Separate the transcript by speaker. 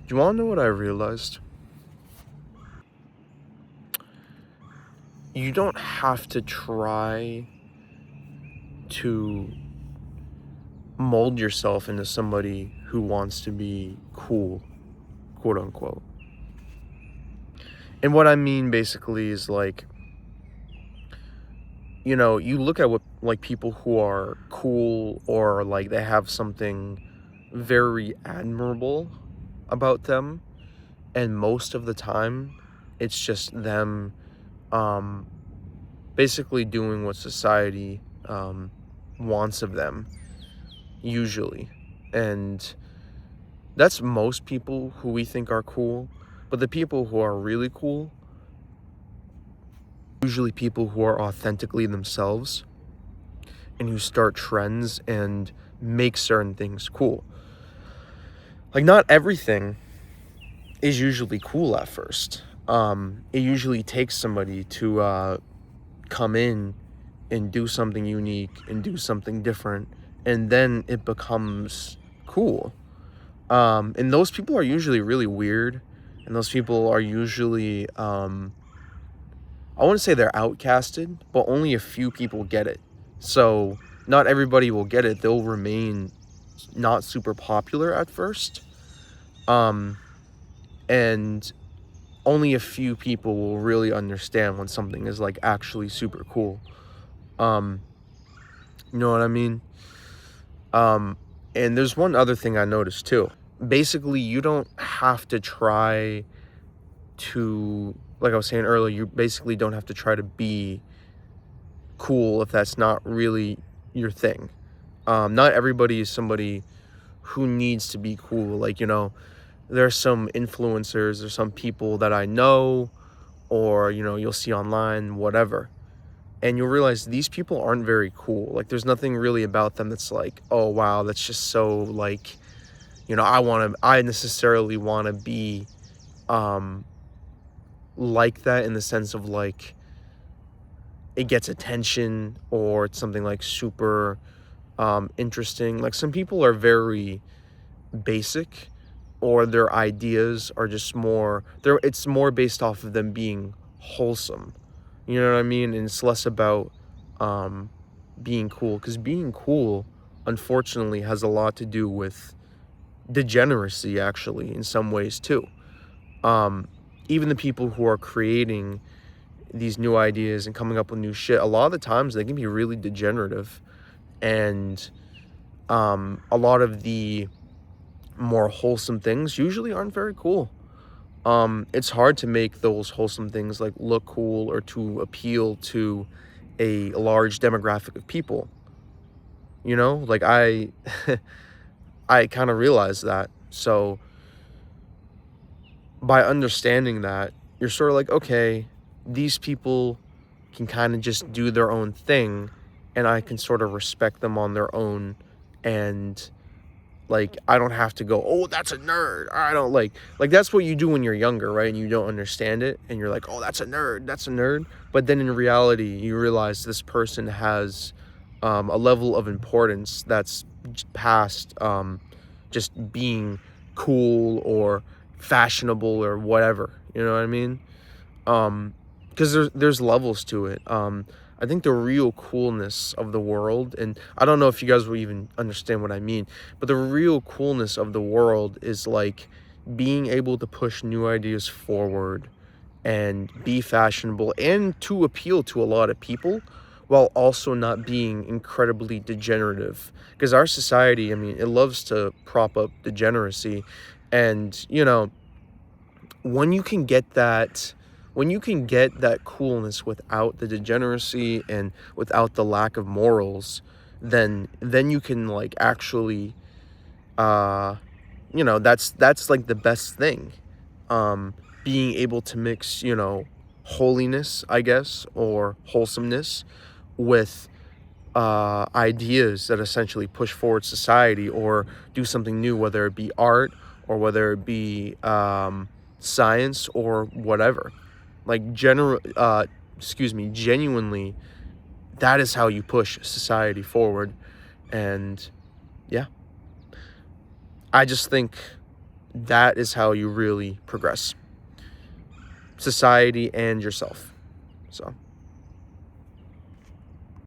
Speaker 1: Do you want to know what I realized? You don't have to try to mold yourself into somebody who wants to be cool, quote unquote. And what I mean basically is like, you look at what like people who are cool or like they have something very admirable about them, and most of the time it's just them basically doing what society wants of them, usually. And that's most people who we think are cool. But the people who are really cool, usually people who are authentically themselves and who start trends and make certain things cool. Like, not everything is usually cool at first. It usually takes somebody to come in and do something unique and do something different, and then it becomes cool. And those people are usually really weird, and those people are usually, I wouldn't say they're outcasted, but only a few people get it. So not everybody will get it. They'll remain not super popular at first. And only a few people will really understand when something is like actually super cool. You know what I mean? And there's one other thing I noticed too. Basically, you don't have to try to, like I was saying earlier, you basically don't have to try to be cool if that's not really your thing. Not everybody is somebody who needs to be cool. Like, there's some influencers or some people that I know, or, you'll see online, whatever. And you'll realize these people aren't very cool. Like, there's nothing really about them that's like, oh, wow, that's just so, like, I necessarily want to be like that, in the sense of, like, it gets attention, or it's something, like, super interesting. Like, some people are very basic, or their ideas are just it's more based off of them being wholesome. You know what I mean? And it's less about being cool, because being cool, unfortunately, has a lot to do with degeneracy, actually, in some ways too. Even the people who are creating these new ideas and coming up with new shit, a lot of the times they can be really degenerative. And a lot of the more wholesome things usually aren't very cool. It's hard to make those wholesome things like look cool, or to appeal to a large demographic of people. Like, I I kind of realized that. So by understanding that, you're sort of like, okay, these people can kind of just do their own thing, and I can sort of respect them on their own. And like, I don't have to go, oh, that's a nerd. I don't like that's what you do when you're younger, right? And you don't understand it, and you're like, oh, that's a nerd. But then in reality, you realize this person has a level of importance that's past just being cool or fashionable or whatever. You know what I mean? Because there's levels to it. I think the real coolness of the world, and I don't know if you guys will even understand what I mean, but the real coolness of the world is like being able to push new ideas forward and be fashionable and to appeal to a lot of people, while also not being incredibly degenerative. Because our society, I mean, it loves to prop up degeneracy. And, when you can get that coolness without the degeneracy and without the lack of morals, then you can, like, actually that's like the best thing. Being able to mix, holiness, I guess, or wholesomeness, with ideas that essentially push forward society or do something new, whether it be art or whether it be science or whatever. Like, genuinely, that is how you push society forward. And yeah, I just think that is how you really progress society and yourself. So